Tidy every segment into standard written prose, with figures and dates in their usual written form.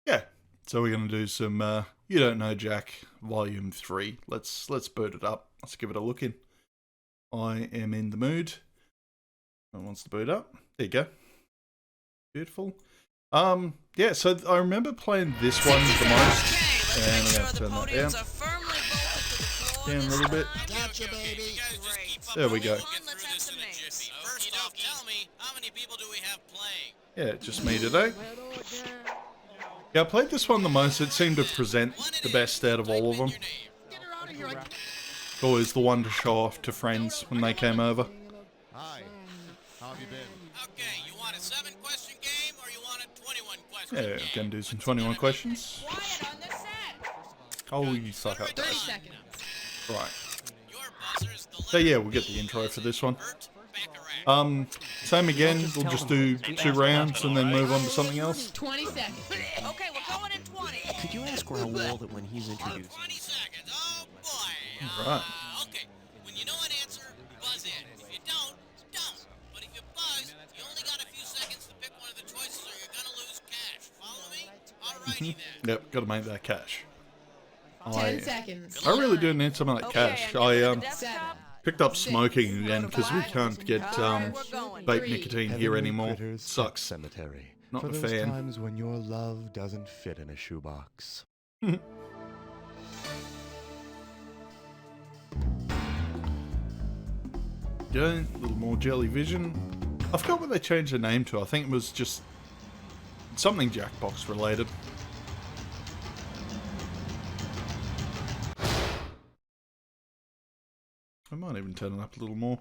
Yeah, so we're going to do some You Don't Know Jack Volume 3. Let's boot it up. Let's give it a look in. I am in the mood. It wants to boot up. There you go. Beautiful. Yeah, so I remember playing this one the most. And I'm going to turn that down. Down a little bit. Gotcha, baby. There we go. First off, tell me, how many people do we have playing? Yeah, just me today. Yeah, I played this one the most. It seemed to present the best out of all of them. Always the one to show off to friends when they came over. Hi, how have you been? Okay, you want a 7-question game or you want a 21-question Yeah, game? gonna do some 21 questions. Quiet on the set. Oh, you suck up. 30 seconds. Right. Your buzzer's the So yeah, we'll get the intro for this one. Bert Bacharach. Same again. We'll just do 2 rounds and then move on to something else. 20 seconds. Okay, we're going in 20. Could you ask Raoul that when he's introduced? 20 seconds. Oh boy. Right. Okay. When you know an answer, buzz in. If you don't, don't. But if you buzz, you only got a few seconds to pick one of the choices, or you're gonna lose cash. Follow me? Alrighty then. Yep, gotta make that cash. 10 seconds. I really do need some of that cash. I 7. picked up smoking again because we can't get vape 3. nicotine here anymore. Critters Sucks. Cemetery. Not For a those fan. times when your love doesn't fit in a shoebox. Yeah, a little more Jelly Vision. I forgot what they changed the name to. I think it was just something Jackbox related. I might even turn it up a little more.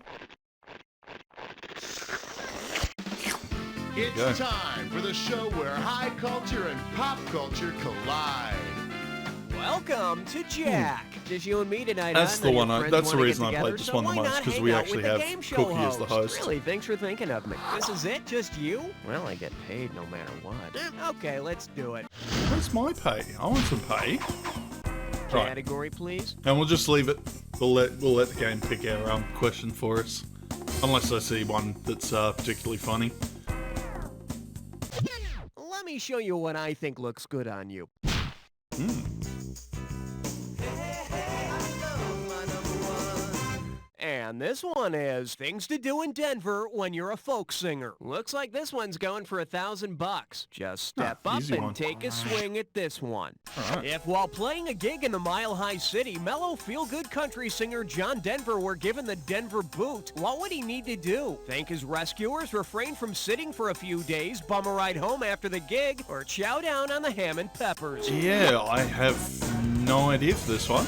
It's go. time for the show where high culture and pop culture collide. Welcome to Jack. Just you and me tonight. That's huh? the None one of your I- friends that's the wanna reason get I played together, this so one the why most, not 'cause hang we out actually with the have game show Cookie as the host. Really, thanks for thinking of me. This is it, just you? Well, I get paid no matter what. Okay, let's do it. Where's my pay? I want some pay. Right. Category, please. And we'll just leave it. We'll let the game pick our question for us. Unless I see one that's particularly funny. Let me show you what I think looks good on you. And this one is things to do in Denver when you're a folk singer. Looks like this one's going for $1,000. Just step up easy and one. take a swing at this one. All right. If while playing a gig in the Mile High City, mellow feel-good country singer John Denver were given the Denver boot, what would he need to do? Thank his rescuers, refrain from sitting for a few days, bum a ride home after the gig, or chow down on the ham and peppers? Yeah, I have no idea for this one.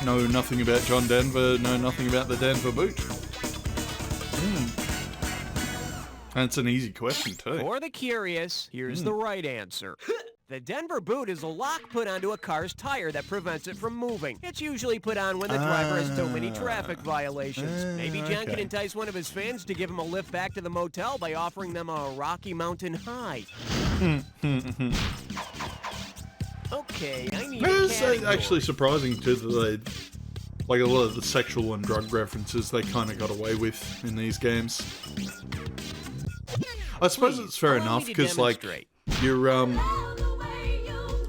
Know nothing about John Denver, know nothing about the Denver boot. That's an easy question too. For the curious, here's the right answer. The Denver boot is a lock put onto a car's tire that prevents it from moving. It's usually put on when the driver has too many traffic violations. Maybe John can okay. entice one of his fans to give him a lift back to the motel by offering them a Rocky Mountain High. Okay, I need a It's category. actually surprising too that they, like a lot of the sexual and drug references they kind of got away with in these games. I suppose Please, it's fair allow me enough to because like demonstrate. you're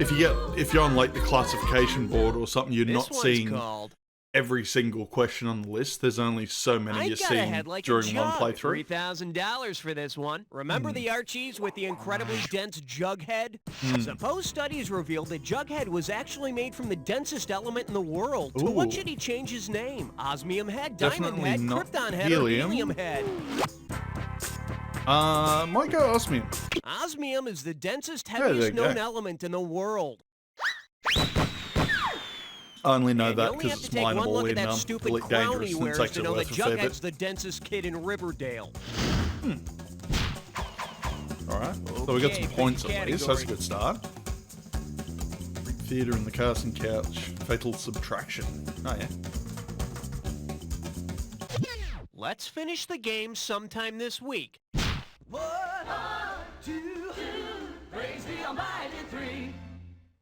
if you're on like the classification board or something, you're This not one's seeing called every single question on the list. There's only so many I you're got seeing ahead like during a one jug. playthrough. $3,000 for this one. Remember the Archies with the incredibly dense Jughead? Suppose studies revealed that Jughead was actually made from the densest element in the world. To what Ooh. should he change his name? Osmium Head, Definitely Diamond Head, not Krypton Head, helium. or Helium Head? Might go osmium. Osmium is the densest, there heaviest you go. known element in the world. I only know And you that only because have it's to take one mineable look at in that stupid Elite crown Dangerous he and it wears takes to it know that worth a fair Jughead's bit. the densest kid in Riverdale. Alright, so we got some Okay, points pick a at least. That's a category. good start. Theatre in the Casting Couch. Fatal Subtraction. Oh yeah. Let's finish the game sometime this week.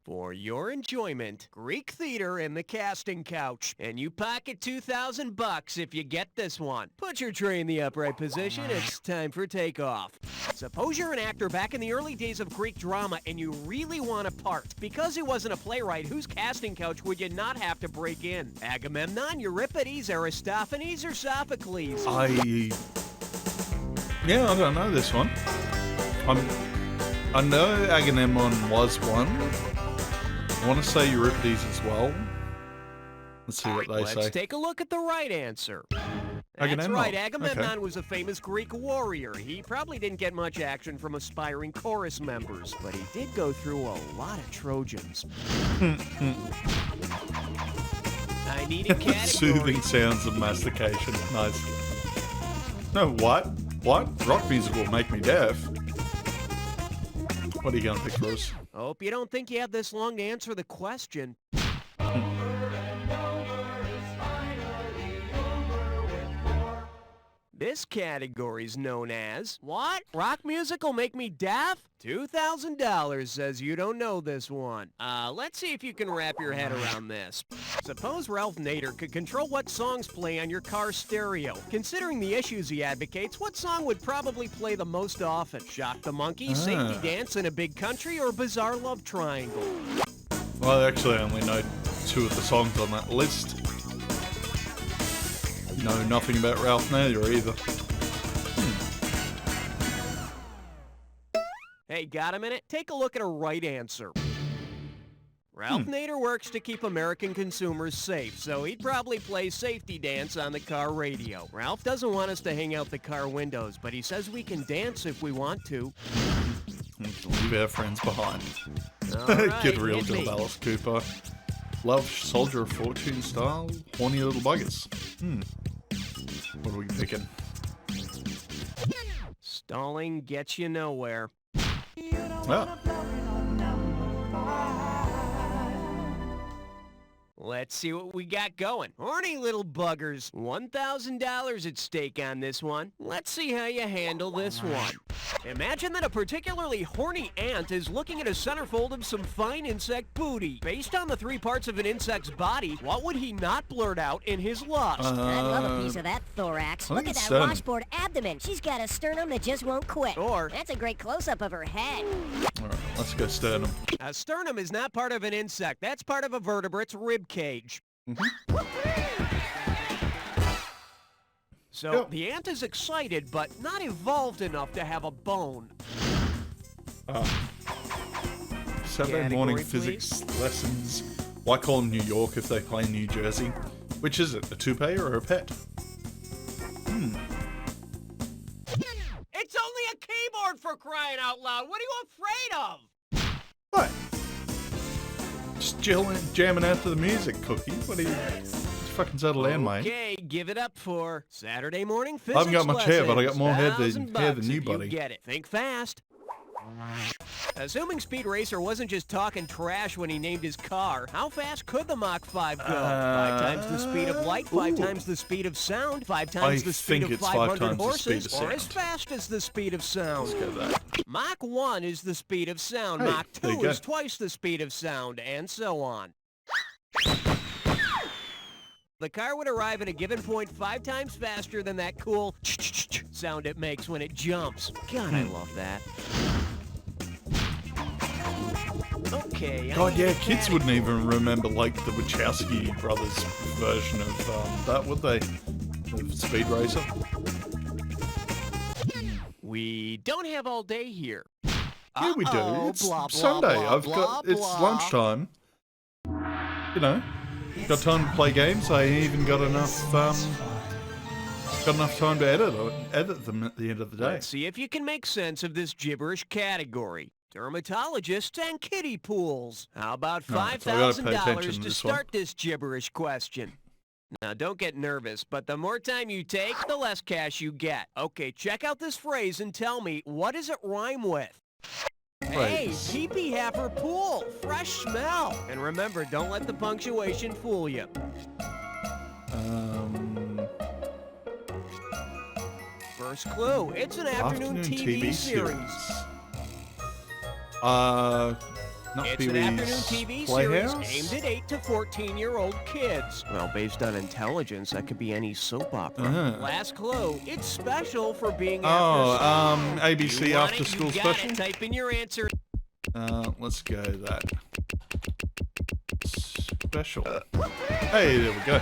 For your enjoyment, Greek theater and the casting couch. And you pocket $2,000 if you get this one. Put your tray in the upright position. It's time for takeoff. Suppose you're an actor back in the early days of Greek drama and you really want a part. Because he wasn't a playwright, whose casting couch would you not have to break in? Agamemnon, Euripides, Aristophanes, or Sophocles? I don't know this one. I know Agamemnon was one. I want to say Euripides as well. Let's see what they say. Let's take a look at the right answer. That's Agamemnon. right, Agamemnon Okay. was a famous Greek warrior. He probably didn't get much action from aspiring chorus members, but he did go through a lot of Trojans. I need a category. Soothing sounds of mastication. Nice. No, what? What? Rock music will make me deaf. What are you going to pick for us? Hope you don't think you have this long to answer the question. This category's known as, what? Rock music will make me deaf? $2,000 says you don't know this one. Let's see if you can wrap your head around this. Suppose Ralph Nader could control what songs play on your car stereo. Considering the issues he advocates, what song would probably play the most often? Shock the Monkey, Safety Dance in a Big Country, or Bizarre Love Triangle? Well, actually, I only know 2 of the songs on that list. Know nothing about Ralph Nader either. Hey, got a minute? Take a look at a right answer. Ralph Nader works to keep American consumers safe, so he'd probably play Safety Dance on the car radio. Ralph doesn't want us to hang out the car windows, but he says we can dance if we want to. Leave our friends behind. All right, Get real, hit me. Jill Dallas Cooper. Love Soldier of Fortune style. Horny little buggers. What are we picking? Stalling gets you nowhere. Well, Let's see what we got going. Horny little buggers. $1,000 at stake on this one. Let's see how you handle this one. Imagine that a particularly horny ant is looking at a centerfold of some fine insect booty. Based on the 3 parts of an insect's body, what would he not blurt out in his lust? I'd love a piece of that thorax. I Look think at it's that sternum. washboard abdomen. She's got a sternum that just won't quit. Or- That's a great close-up of her head. alright, let's go sternum. A sternum is not part of an insect. That's part of a vertebrate's rib cage. So Yep. the ant is excited, but not evolved enough to have a bone. Saturday morning Category, physics lessons. Why call them New York if they play New Jersey? Which is it, a toupee or a pet? It's only a keyboard, for crying out loud. What are you afraid of? What? Just jamming out to the music, Cookie. What are you... fucking settle down, mate. Okay, give it up for Saturday morning I physics haven't got much hair, but I got more hair $1,000 than you, if buddy. Get it. Think fast. Assuming Speed Racer wasn't just talking trash when he named his car, how fast could the Mach 5 go? 5 times the speed of light, 5 times the speed of sound, 5 times I the speed think of it's 5 500 times the speed horses, of or as sound. fast as the speed of sound. Let's go that. Mach 1 is the speed of sound, Hey, Mach there you 2 go. is twice the speed of sound, and so on. The car would arrive at a given point 5 times faster than that cool sound it makes when it jumps. God, I love that. Okay. I God, need yeah, a kids wouldn't even remember, like, the Wachowski brothers version of that, would they? Of Speed Racer? We don't have all day here. Yeah, we do. Uh-oh, It's blah, blah, Sunday. blah, I've got... blah, It's blah. lunchtime. You know, got time to play games. I even got enough time to edit them at the end of the day. Let's see if you can make sense of this gibberish category. Dermatologists and kiddie pools. How about Alright, so I gotta pay attention $5,000 to to this one. start this gibberish question? Now, don't get nervous, but the more time you take, the less cash you get. Okay, check out this phrase and tell me, what does it rhyme with? Hey, Phrase. pee-pee heifer pool, fresh smell. And remember, don't let the punctuation fool you. First clue, it's an afternoon TV series. Not It's an Pee-wee's afternoon TV Playhouse? series aimed at 8 to 14-year-old kids. Well, based on intelligence, that could be any soap opera. Last clue, it's special for being after school. ABC You want After it? School You got Special? it. Type in your answer. Let's go that. Special. Hey, there we go.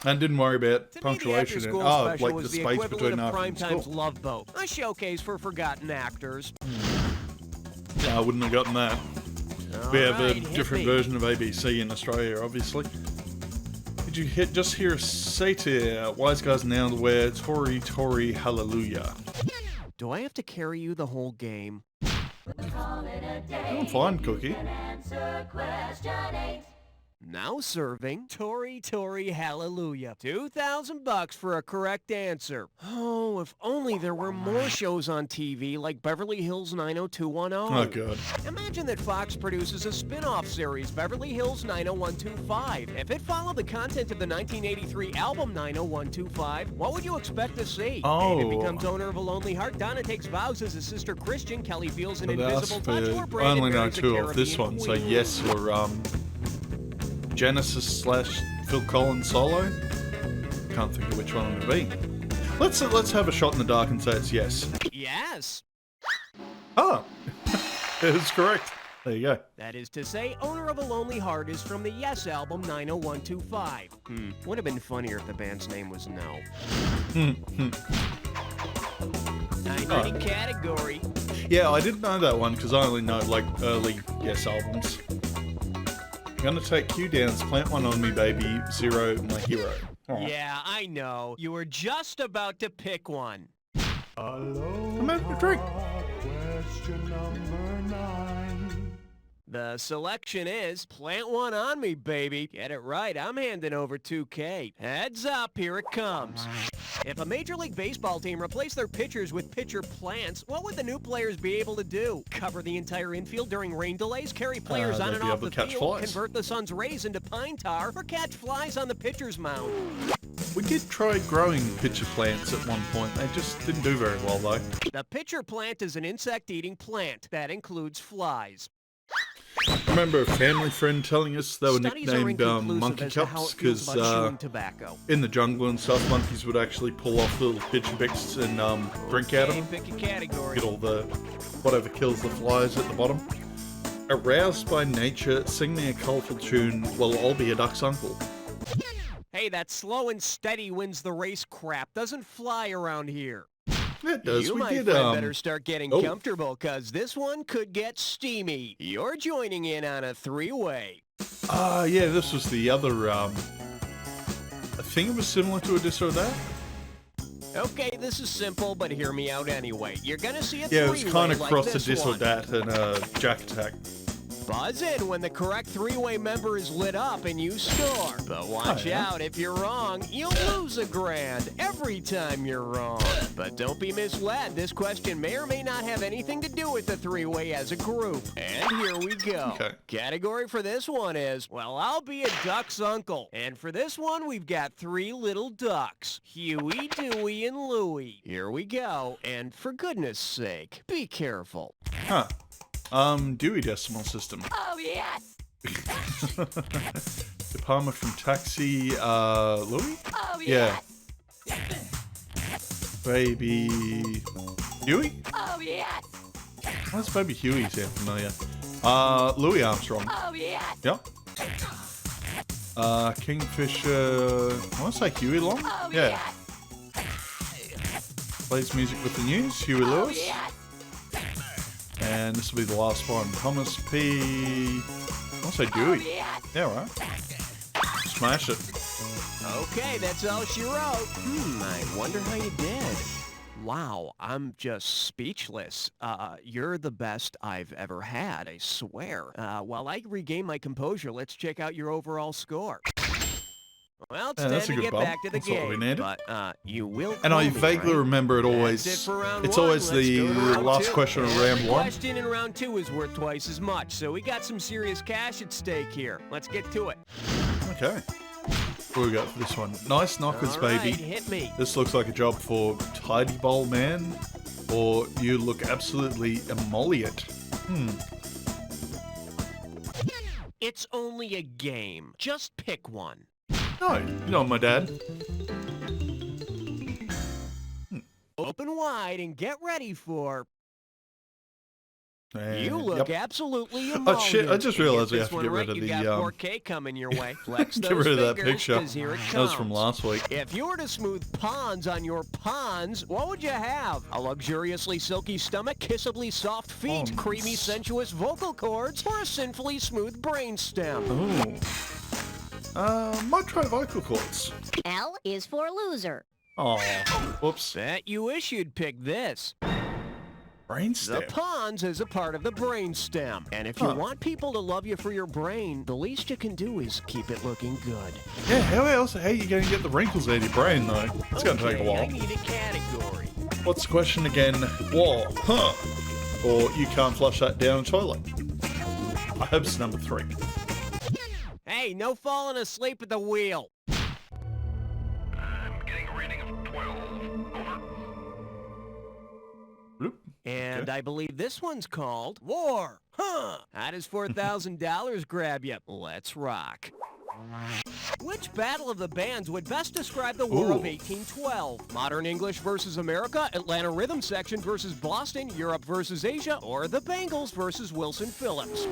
And didn't worry about To me, the punctuation. after-school And, special like was the the space equivalent between of after and Primetime's school. Love Boat, a showcase for forgotten actors. Yeah, I wouldn't have gotten that. We have a Alright, hit different me. version of ABC in Australia, obviously. Did you just hear us say to wise guys now to wear Tory Tory Hallelujah? Do I have to carry you the whole game? I'm fine, Cookie. Now serving Tory Tory Hallelujah. $2,000 for a correct answer. Oh, if only there were more shows on TV like Beverly Hills 90210. Oh, God. Imagine that Fox produces a spin-off series, Beverly Hills 90125. If it followed the content of the 1983 album 90125, what would you expect to see? Oh. David becomes owner of a lonely heart. Donna takes vows as a sister Christian. Kelly feels an But invisible touch. Or I Brandon only know marries a 2 of this Caribbean one, so queen. yes or Genesis / Phil Collins solo. Can't think of which one it would be. Let's have a shot in the dark and say it's yes. Yes. Ah, it is correct. There you go. That is to say, Owner of a Lonely Heart is from the Yes album 90125. Would have been funnier if the band's name was No. I need a category. Yeah, I didn't know that one because I only know like early Yes albums. I'm gonna take you down. Plant one on me, baby. Zero, my hero. Oh. Yeah, I know. You were just about to pick one. I'm having a drink. Question number 9. The selection is Plant One on Me, baby. Get it right, I'm handing over 2K. Heads up, here it comes. If a Major League Baseball team replaced their pitchers with pitcher plants, what would the new players be able to do? Cover the entire infield during rain delays, carry players on they'd and be off able the to catch field, flies. convert the sun's rays into pine tar, or catch flies on the pitcher's mound? We did try growing pitcher plants at one point. They just didn't do very well though. The pitcher plant is an insect-eating plant. That includes flies. I remember a family friend telling us they were Studies are nicknamed inconclusive monkey as to how cups it feels because about chewing tobacco. in the jungle and stuff, monkeys would actually pull off little pitcher picks and drink out of Okay, them. pick a category. Get all the whatever kills the flies at the bottom. Aroused by nature, sing me a colourful tune. Well, I'll be a duck's uncle. Hey, that slow and steady wins the race crap doesn't fly around here. It does. You, We my did. friend, better start getting oh. comfortable, because this one could get steamy. You're joining in on a three-way. Yeah, this was the other. I think it was similar to a This or That. Okay, this is simple, but hear me out anyway. You're gonna see a Yeah, it was three-way kind of like cross a this This or one. That and a Jack Attack. Buzz in when the correct three-way member is lit up and you score. But watch Oh, yeah? out, if you're wrong, you'll lose $1,000 every time you're wrong. But don't be misled, this question may or may not have anything to do with the three-way as a group. And here we go. Okay. Category for this one is, well, I'll be a duck's uncle. And for this one, we've got 3 little ducks, Huey, Dewey, and Louie. Here we go, and for goodness sake, be careful. Huh. Dewey Decimal System. Oh, yes! De Palma from Taxi, Louis? Oh, Yeah. Baby Huey? Oh, yes! Why does Baby Huey sound familiar? Louis Armstrong. Oh, yes! Yep. Kingfisher. I want to say Huey Long? Oh, Yeah. Plays music with the news. Huey Lewis. yes! And this will be the last one. Thomas P. I want to say Dewey. yes! Yeah, right. Smash it. Okay, that's all she wrote. I wonder how you did. Wow, I'm just speechless. You're the best I've ever had, I swear. While I regain my composure, let's check out your overall score. Well, it's Yeah, time that's a to good get bump. back to the That's what we game. needed. But you will And call I me, vaguely right? remember it always. That's it for round It's one. always Let's the go to round last two. question of Every round one. question in round 2 is worth twice as much, so we got some serious cash at stake here. Let's get to it. Okay. What do we got for this one? Nice knockers, All right, baby. hit me. This looks like a job for Tidy Bowl Man, or you look absolutely emollient. It's only a game. Just pick one. No, you're not my dad. Open wide and get ready for... You And, look yep. absolutely emollient. Oh shit, I just realized we have to Get get rid of you the, got 4K coming your way. Flex get those rid of that fingers, picture. 'cause here it That was from comes. last week. If you were to smooth pawns on your pawns, what would you have? A luxuriously silky stomach, kissably soft feet, Pawns. creamy sensuous vocal cords, or a sinfully smooth brainstem? Ooh. Might try vocal cords. L is for loser. Oh, whoops. Bet you wish you'd pick this. The Brainstem. pons is a part of the brainstem. And if you want people to love you for your brain, the least you can do is keep it looking good. Yeah, how are you going to get the wrinkles out of your brain, though? It's going to take a Okay, I while. need a category. What's the question again? War, huh? Or you can't flush that down a toilet. I hope it's number 3. Hey, no falling asleep at the wheel. I'm getting a rating of 12. Over. Bloop. And Okay. I believe this one's called War. Huh. How does $4,000 grab you? Let's rock. Which battle of the bands would best describe the War of Ooh. 1812? Modern English versus America, Atlanta Rhythm Section versus Boston, Europe versus Asia, or the Bengals versus Wilson Phillips?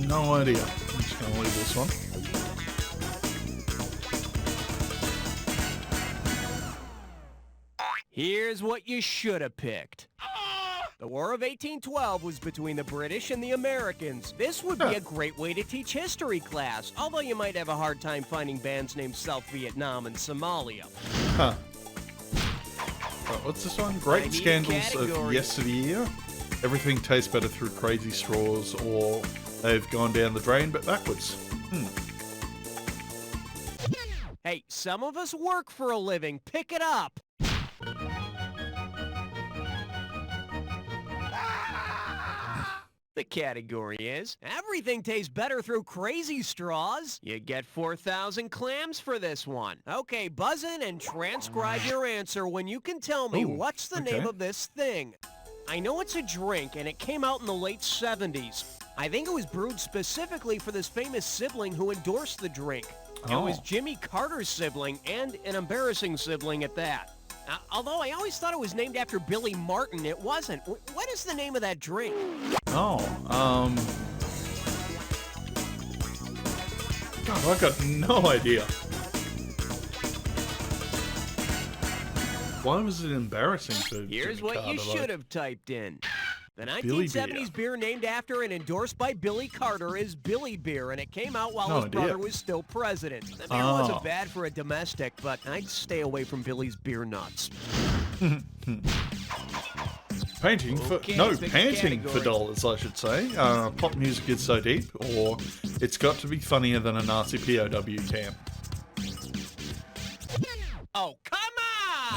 No idea. I'm just going to leave this one. Here's what you should have picked. The War of 1812 was between the British and the Americans. This would be a great way to teach history class, although you might have a hard time finding bands named South Vietnam and Somalia. Huh. What's this one? Great I need a scandals of category. yesteryear. Everything tastes better through crazy straws, or they've gone down the drain but backwards. Hey, some of us work for a living. Pick it up. The category is everything tastes better through crazy straws. You get 4,000 clams for this one. Okay, buzz in and transcribe your answer when you can tell me Ooh, what's the okay. name of this thing. I know it's a drink and it came out in the late 70s. I think it was brewed specifically for this famous sibling who endorsed the drink. It was Oh. Jimmy Carter's sibling and an embarrassing sibling at that. Although I always thought it was named after Billy Martin, it wasn't. What is the name of that drink? Oh, God, I've got no idea. Why was it embarrassing to Here's Jimmy what you Carter, though? should have typed in. The Billy 1970s beer named after and endorsed by Billy Carter is Billy Beer, and it came out while No his idea. brother was still president. The beer Oh. wasn't bad for a domestic, but I'd stay away from Billy's beer nuts. Painting for Okay, no pick a panting for category. dollars, I should say. Pop music is so deep, or it's got to be funnier than a Nazi POW camp. Oh, come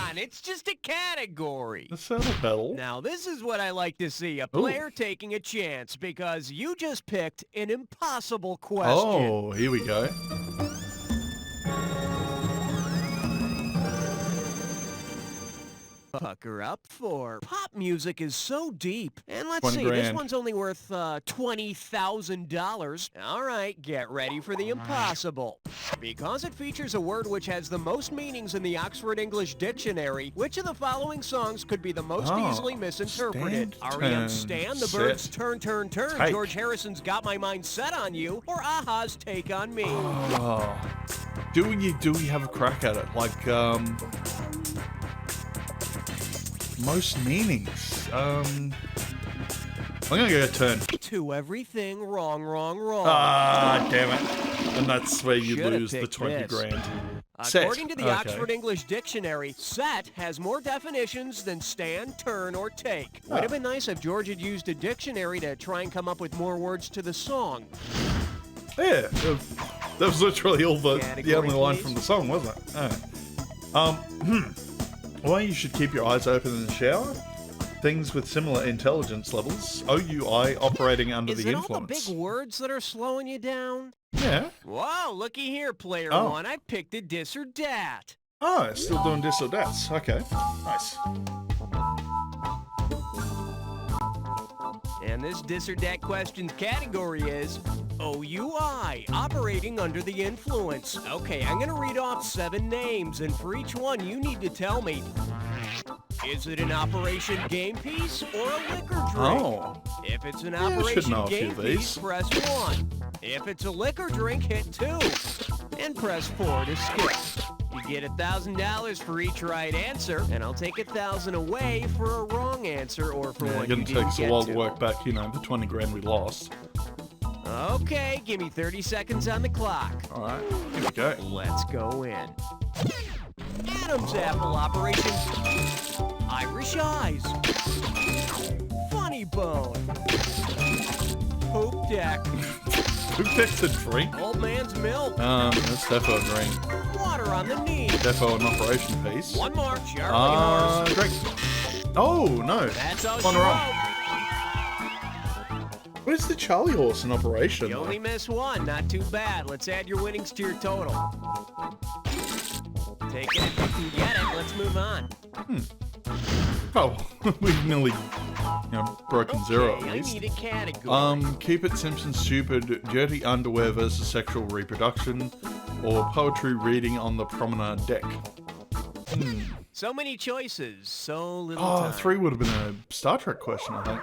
on! It's just a category. The saddle pedal. Now, this is what I like to see, a player taking a chance, because you just picked an impossible question. Oh, here we go. Pucker up for pop music is so deep. And let's 20 see, this grand. one's only worth $20,000. All right, get ready for the impossible. Because it features a word which has the most meanings in the Oxford English Dictionary, which of the following songs could be the most Oh, easily misinterpreted? Stand, REM turn, Stand, The set, Birds Turn, Turn, Turn, take. George Harrison's Got My Mind Set on You, or Aha's Take on Me? Oh. Do we have a crack at it? Like, most meanings. I'm gonna go turn. To everything, wrong, wrong, wrong. Ah, damn it. And that's where you Should've lose the picked 20 this. grand. Set. According to the Okay. Oxford English Dictionary, set has more definitions than stand, turn, or take. Would have been nice if George had used a dictionary to try and come up with more words to the song. Yeah, that was literally all the Category, only line please. from the song, wasn't it? Why you should keep your eyes open in the shower? Things with similar intelligence levels. OUI operating under Is the it all the influence. big words that are slowing you down? Yeah. Whoa, looky here, player Oh. one. I picked a dis or dat. Oh, it's still doing this or that. Okay. Nice. And this Dis or Dat questions category is OUI, operating under the influence. Okay, I'm gonna read off 7 names, and for each one you need to tell me, is it an Operation Game Piece or a liquor drink? Oh. If it's an I should Operation know a few Game of these. Piece, press 1. If it's a liquor drink, hit 2. And press 4 to skip. You get $1,000 for each right answer, and I'll take 1,000 away for a wrong answer or for Yeah, one you gonna take didn't us a get while to. to work back, the 20 grand we lost. Okay, give me 30 seconds on the clock. Alright, here we go. Let's go in. Adam's Apple Operation. Irish Eyes. Funny Bone. Poop Deck. Who picked a drink? Old Man's Milk. That's defo a drink. Water on the Knee. Defo an operation piece. One more, Charlie Horse. Drink. Oh, no. That's all One she wrong. wrote. Where's the Charlie horse in operation? You only missed one, not too bad. Let's add your winnings to your total. Take it if you can get it. Let's move on. Oh, we've nearly broken zero at I least. need a category. Keep It Simpson Stupid, Dirty Underwear versus Sexual Reproduction, or Poetry Reading on the Promenade Deck. So many choices, so little Oh, time. 3 would have been a Star Trek question, I think.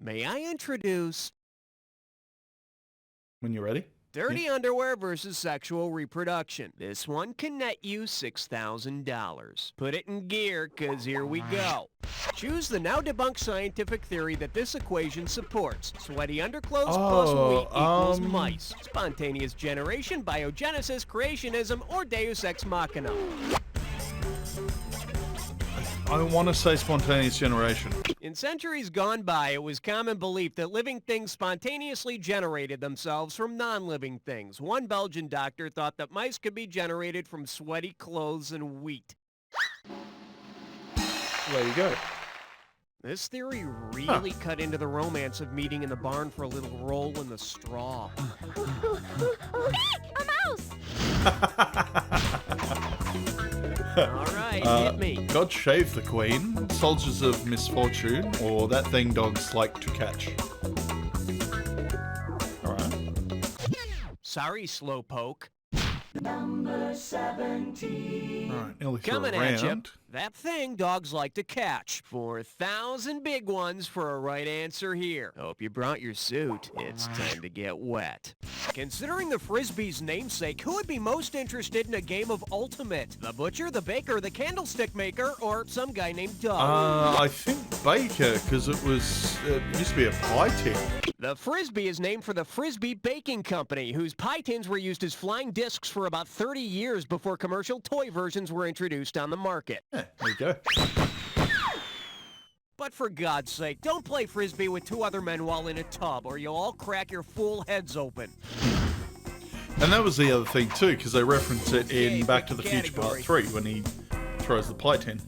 May I introduce When you're ready. Dirty Underwear versus Sexual Reproduction. This one can net you $6,000. Put it in gear, cause here we go. Choose the now debunked scientific theory that this equation supports. Sweaty underclothes plus wheat equals mice. Spontaneous generation, biogenesis, creationism, or deus ex machina. I want to say spontaneous generation. In centuries gone by, it was common belief that living things spontaneously generated themselves from non-living things. One Belgian doctor thought that mice could be generated from sweaty clothes and wheat. There you go. This theory really cut into the romance of meeting in the barn for a little roll in the straw. A mouse! All right, hit me. God Shave the Queen, Soldiers of Misfortune, or That Thing Dogs Like to Catch. Alright. Sorry, Slowpoke. Alright, nearly through Coming a at you. round. That thing dogs like to catch. 4,000 big ones for a right answer here. Hope you brought your suit. It's time to get wet. Considering the Frisbee's namesake, who would be most interested in a game of Ultimate? The butcher, the baker, the candlestick maker, or some guy named Doug? I think Baker, because it used to be a pie tin. The Frisbee is named for the Frisbee Baking Company, whose pie tins were used as flying discs for about 30 years before commercial toy versions were introduced on the market. Yeah, there you go. But for God's sake, don't play Frisbee with 2 other men while in a tub, or you'll all crack your fool heads open. And that was the other thing too, because they reference it in Okay, Back to pick the a Future Part category. 3 when he throws the pie tin.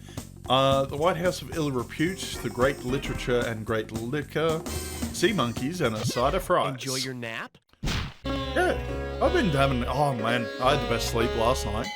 The White House of Ill Repute, The Great Literature and Great Liquor, Sea Monkeys, and a side of fries. Enjoy your nap? Yeah, I've been having... Oh man, I had the best sleep last night.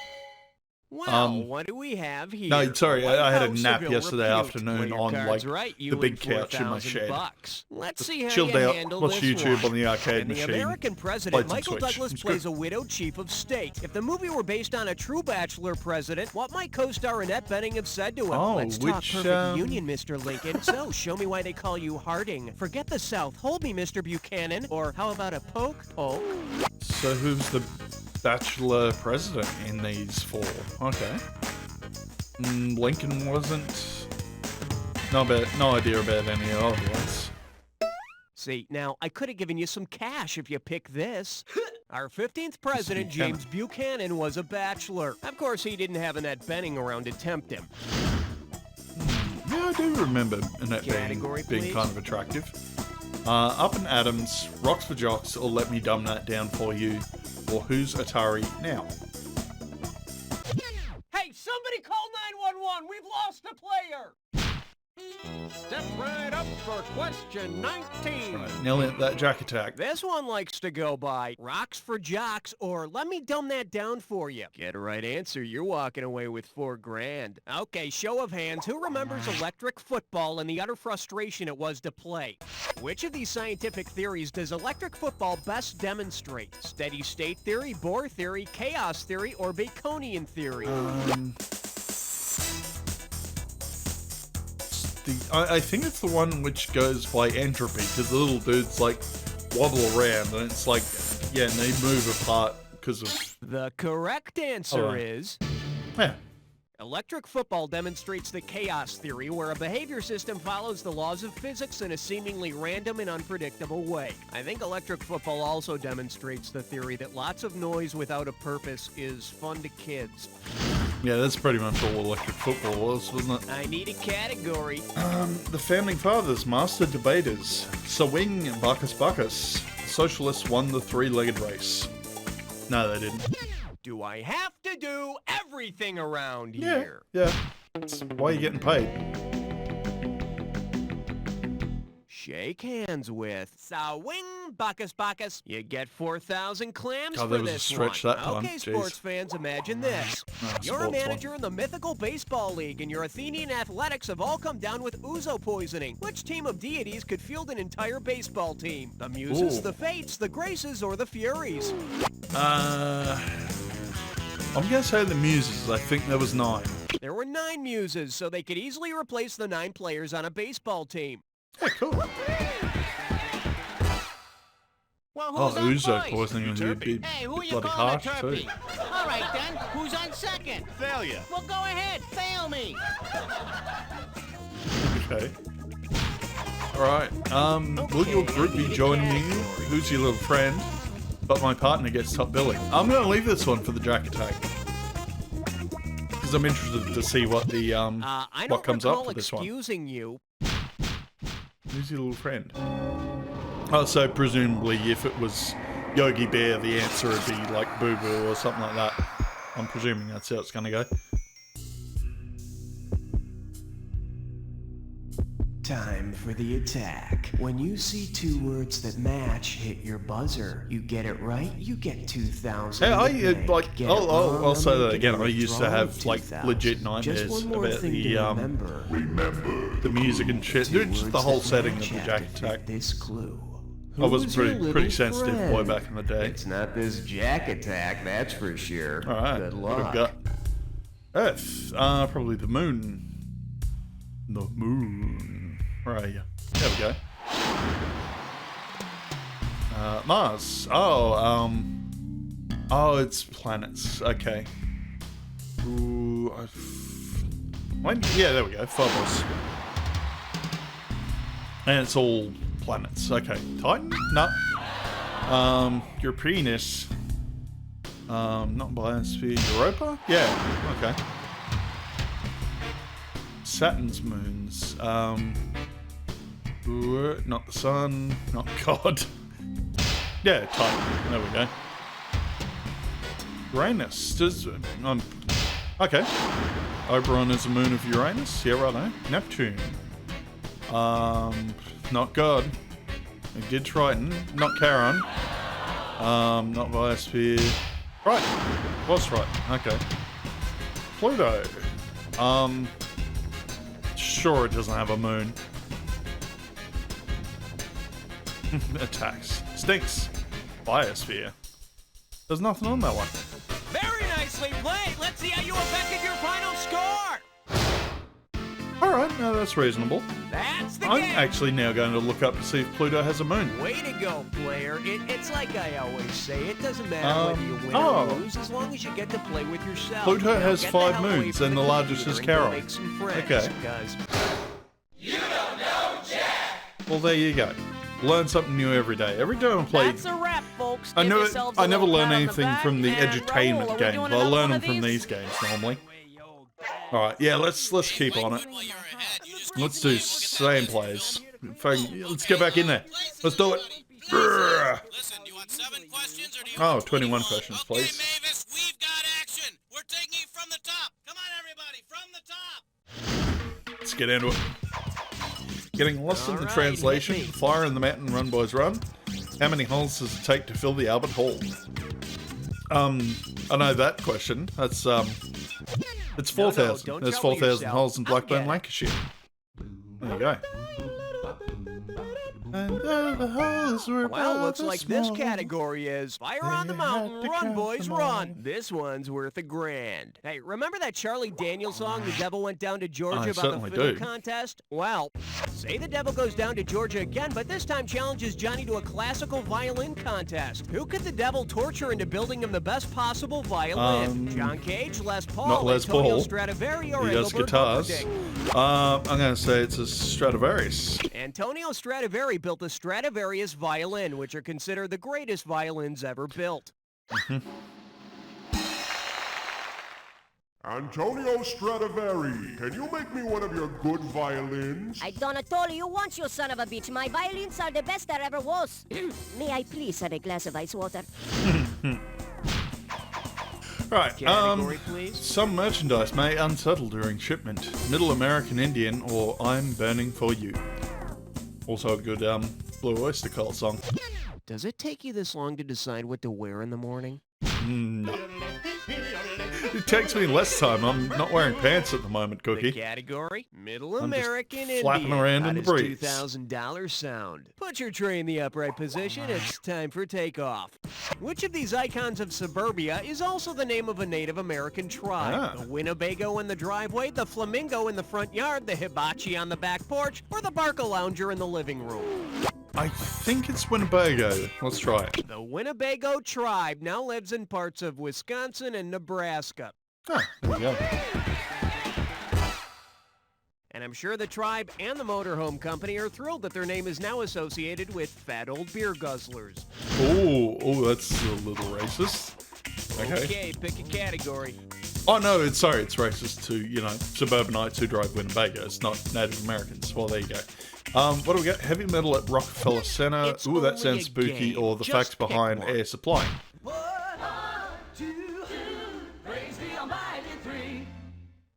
Well, what do we have here? No, sorry, White I had a House of nap Ill yesterday Repute. afternoon Play your on, cards like, right, you the big win couch in my $4,000 shed. bucks. Let's see how Chilled you out, handle watched this YouTube one. on the arcade In the machine. American Played president, some Michael Switch. Douglas It's plays good. a widowed chief of state. If the movie were based on a true Bachelor president, what might co-star Annette Bening have said to him? Oh, Let's talk which, perfect union, Mr. Lincoln. So, show me why they call you Harding. Forget the South. Hold me, Mr. Buchanan. Or how about a poke? Poke? So who's the Bachelor president in these 4? Okay. Lincoln wasn't... No idea about any other ones. See, now, I could have given you some cash if you picked this. Our 15th president, Buchanan. James Buchanan, was a bachelor. Of course, he didn't have Annette Bening around to tempt him. Yeah, I do remember Annette Category, being please. kind of attractive. Up and Adams, Rocks for Jocks, or Let Me Dumb That Down For You, or Who's Atari Now? Hey, somebody call 911! We've lost a player! Step right up for question 19. Right, nail that jack attack. This one likes to go by rocks for jocks, or let me dumb that down for you. Get a right answer, you're walking away with $4,000. Okay, show of hands, who remembers electric football and the utter frustration it was to play? Which of these scientific theories does electric football best demonstrate? Steady state theory, Bohr theory, chaos theory, or Baconian theory? I think it's the one which goes by entropy, because the little dudes like wobble around, and it's like, yeah, and they move apart because of... The correct answer is... Yeah. Electric football demonstrates the chaos theory, where a behavior system follows the laws of physics in a seemingly random and unpredictable way. I think electric football also demonstrates the theory that lots of noise without a purpose is fun to kids. Yeah, that's pretty much all electric football was, wasn't it? I need a category. The Founding Fathers, Master Debaters, Swing and Bacchus. Socialists won the three-legged race. No, they didn't. Do I have to do everything around here? Yeah. That's why you're getting paid. Shake hands with Swing Bacchus. You get 4,000 clams God, for that was a this stretch one. that time. Okay, Jeez. sports fans, imagine this. You're a manager in the mythical baseball league, and your Athenian athletics have all come down with ouzo poisoning. Which team of deities could field an entire baseball team? The Muses, Ooh. the Fates, the Graces, or the Furies? I'm gonna say the Muses. I think there was 9. There were 9 Muses, so they could easily replace the 9 players on a baseball team. Yeah, cool. Well, Oh, who's on ouzo first? poisoning would be Hey, who you bloody calling a harsh too. turkey? All right, then. Who's on second? Failure. Well, go ahead. Fail me. Okay. Alright, will your group be joining me? Who's your little friend? But my partner gets top billing. I'm gonna leave this one for the jack attack. Because I'm interested to see what the, I what don't comes up recall for this one. excusing you. Who's your little friend? Oh, so presumably if it was Yogi Bear, the answer would be like Boo Boo or something like that. I'm presuming that's how it's gonna go. Time for the attack. When you see 2 words that match, hit your buzzer. You get it right, you get 2,000. Yeah, Get it wrong, I'll say that you again. get I used to have like 2,000. legit Just nightmares one more about thing the to remember. the music and shit. Dude, just the whole setting of the jack attack. This clue. I was Who's your pretty little sensitive boy friend? back in the day. It's not this jack attack, that's for sure. All right, Good what have luck. we got? Earth, probably the moon. The moon. Where are you? There we go. Mars. Oh, it's planets. Okay. Ooh, yeah, there we go. Phobos. And it's all planets. Okay. Titan? No. Uranus. Not Biosphere. Europa? Yeah. Okay. Saturn's moons. Not the sun. Not God. Yeah, Titan. There we go. Uranus. Does okay. Oberon is a moon of Uranus. Yeah, righto. Neptune. Not God. We did Triton. Not Charon. Not Biosphere. Right. Was right. Okay. Pluto. Sure it doesn't have a moon. Attacks. Stinks. Biosphere. There's nothing on that one. Very nicely played. Let's see how you affected your final score. Alright, no, that's reasonable. That's the I'm game. actually now going to look up to see if Pluto has a moon. Way to go, player. It's like I always say. It doesn't matter whether you win or lose, as long as you get to play with yourself. Pluto Now, has get the 5 hell away moons, from and the largest is computer and go Charon. make some friends, Okay. 'cause Well, there you go. Learn something new every day. Every time I play, That's a wrap, folks. I Give never, yourselves a I never little learn pat on the anything back from the and edutainment roll. Are we games, doing but I another learn one them of from these? these games normally. All right, yeah, let's keep on it. While you're ahead, you just Let's keep do playing. Look at that same list. plays. Let's get back in there. Let's do it. Brrr. Listen, do you want 7 questions or do you Oh, want 21 21? questions, Okay, please. Mavis, we've got action. We're taking it from the top. Come on, everybody, from the top. Let's get into it. Getting lost in the Alright, translation. hit me. Fire in the mountain, run boys run. How many holes does it take to fill the Albert Hall? I know that question. That's it's 4,000. don't There's trouble 4,000 yourself. holes in I'll Blackburn, get it. Lancashire. There you go. And the holes were Well, looks rather like this small. category is Fire on the They Mountain, had to Run count Boys them Run. all. This one's worth $1,000. Hey, remember that Charlie Daniels song, The Devil Went Down to Georgia, I about the certainly fiddle do. contest? Well, say the devil goes down to Georgia again, but this time challenges Johnny to a classical violin contest. Who could the devil torture into building him the best possible violin? John Cage, Les Paul, not Les Antonio Paul. Stradivari, or He does Engelbert guitars. Humperdinck? I'm going to say it's a Stradivarius. Antonio Stradivari built the Stradivarius violin, which are considered the greatest violins ever built. Antonio Stradivari, can you make me one of your good violins? I done told you once, you son of a bitch. My violins are the best there ever was. May I please have a glass of ice water? Right, Category, please. some merchandise may unsettle during shipment. Middle American Indian or I'm Burning for You. Also a good Blue Oyster Cult song. Does it take you this long to decide what to wear in the morning? No. It takes me less time. I'm not wearing pants at the moment, The Cookie. category, Middle I'm just American flapping Indian. around How in the does breeze. $2,000 sound? Put your tray in the upright position. It's time for takeoff. Which of these icons of suburbia is also the name of a Native American tribe? Ah. The Winnebago in the driveway, the Flamingo in the front yard, the Hibachi on the back porch, or the Barca Lounger in the living room? I think it's Winnebago. Let's try it. The Winnebago tribe now lives in parts of Wisconsin and Nebraska. Ah, there we go. And I'm sure the tribe and the motorhome company are thrilled that their name is now associated with fat old beer guzzlers. Oh, that's a little racist. Okay. Pick a category. Oh no, it's racist to, suburbanites who drive Winnebagos, not Native Americans. Well, there you go. What do we got? Heavy metal at Rockefeller Center. It's Ooh, that only sounds a spooky. game. Or the Just facts pick behind one. Air Supply.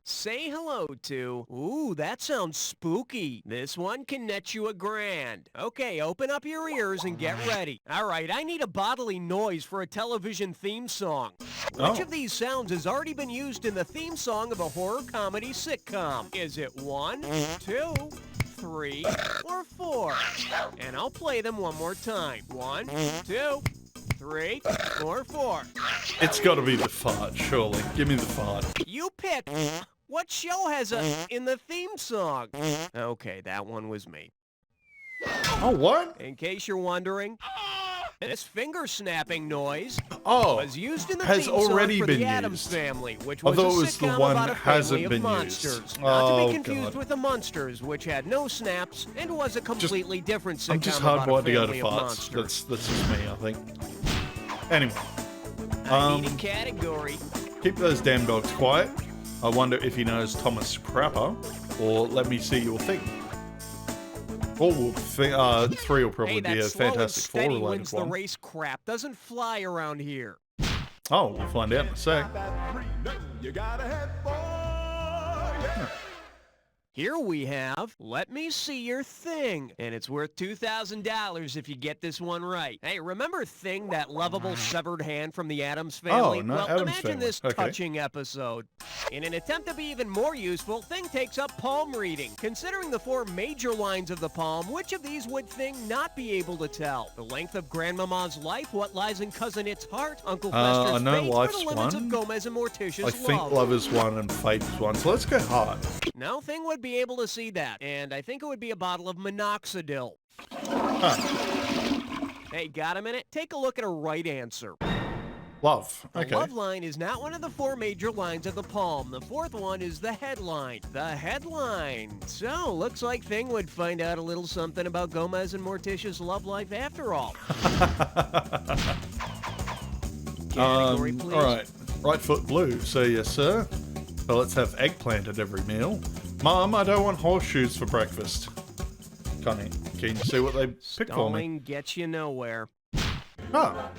Say hello to... Ooh, that sounds spooky. This one can net you $1,000. Okay, open up your ears and get ready. All right, I need a bodily noise for a television theme song. Which of these sounds has already been used in the theme song of a horror comedy sitcom? Is it 1, 2, 3, or 4? And I'll play them one more time. 1, 2, 3, or 4. It's got to be the fart, surely. Give me the fart. You pick. What show has a in the theme song? Okay, that one was me. Oh, what? In case you're wondering, this finger snapping noise Oh, was used in the has theme already song for been the Addams used. Family, which I was a thought it was the sitcom one about a that hasn't family been of monsters. used. Not to Oh, be confused God. with the Monsters, which had no snaps and was a completely different sitcom I'm just about a hardwired to go to family of farts. monsters. That's just me, I think. Anyway, I need a category. keep those damn dogs quiet. I wonder if he knows Thomas Crapper, or Let Me See Your Thing. Or 3 will probably Hey, be that a slow and Fantastic Four steady related wins the one. race crap doesn't fly around here. Oh, we'll find out in a sec. Here we have Let Me See Your Thing, and it's worth $2,000 if you get this one right. Hey, remember Thing, that lovable severed hand from the Addams Family? Oh, no, well, Addams imagine Family. this Okay. touching episode. In an attempt to be even more useful, Thing takes up palm reading. Considering the 4 major lines of the palm, which of these would Thing not be able to tell? The length of Grandmama's life, what lies in Cousin It's heart, Uncle I Fester's know fate, or life's the limits one. of Gomez and Morticia's I think love? Love is one and Fate is one, so let's go hard. No Thing would be able to see that, and I think it would be a bottle of minoxidil. Hey, got a minute? Take a look at a right answer. Love. The Okay. love line is not one of the 4 major lines of the palm. The 4th one is the headline. The headline. So, looks like Thing would find out a little something about Gomez and Morticia's love life after all. Category, please. All right. Right foot blue. So, yes, sir. So let's have eggplant at every meal. Mom, I don't want horseshoes for breakfast. Connie, can you see what they picked for me? Stalling gets you nowhere. Oh.